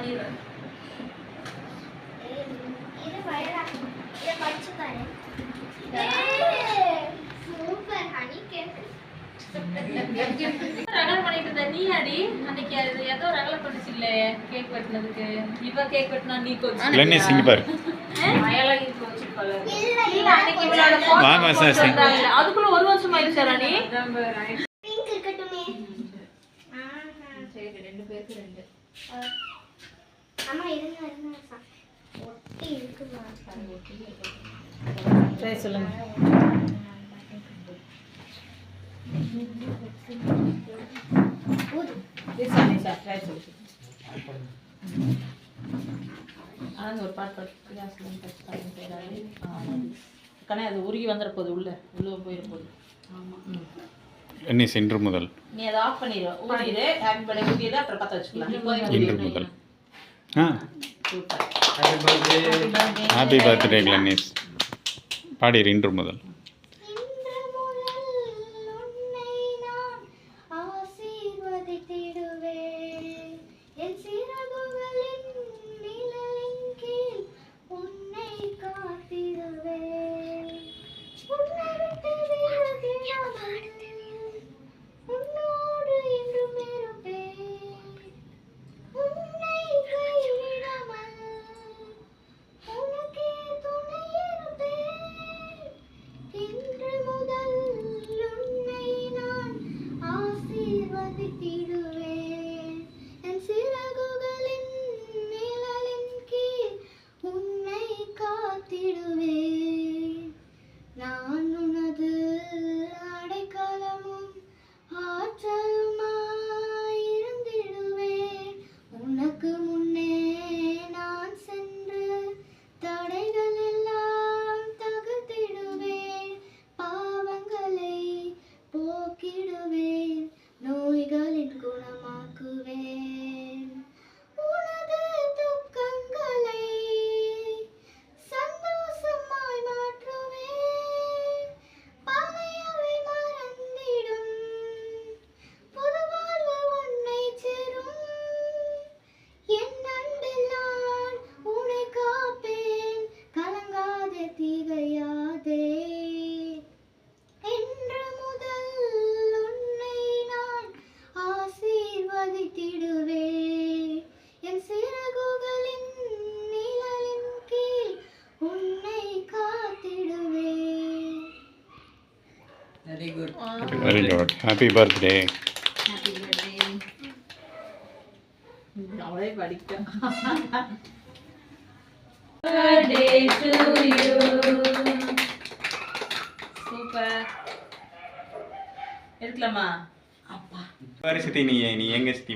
பண்ணிடுறேன். இது வயலா இத படிச்சு பாரு. Super honey cake. ரகலை பண்ணிட்டு இருந்த நீ அடி அன்னைக்கு அது ஏதோ ரகலை பண்ணிச்சு இல்ல கேக் வெட்டினதுக்கு. இவ கேக் வெட்டினா நீ கொஞ்சம் இல்லைன்னு சிங்க பாரு. அயலகி கொஞ்சம் கலர். இல்ல அன்னைக்கு இவளோட போட்டோ வாங்க சார். அதுக்குள்ள ஒரு வருஷம் ஆயிடுச்சு ராணி. பிங்க் இருக்கட்டுமே. சரி 2 பேருக்கு 2. அம்மா இருங்க ஒட்டி இருக்குமா? சரி சொல்லுங்க. நிஷா நிஷா ட்ரை சொல்லு. ஆனா ஒரு பாட்டு கிளாஸ் டச் பண்ணி போறாரு. கண்ணே அது உருகி வந்துற போது உள்ள போயிர போது. ஆமா. என்ன சென்டர் முதல் நீ அதை ஆஃப் பண்ணிடு. ஊதிடு ஹேப்பி பர்த்டே ஊதிடு அப்புறம் பத்த வச்சுக்கலாம். இன்று முதல் சூப்பர். ஹாப்பி பர்த்டே கிளனீஸ் பாடிரு இன்று முதல். Very good. Very good. Happy birthday. Happy birthday. அவளே படிக்க. Birthday to you. சூப்பர். எடுக்கலாமா? அப்பா. பாரு சித்தி நீ எங்க சித்தி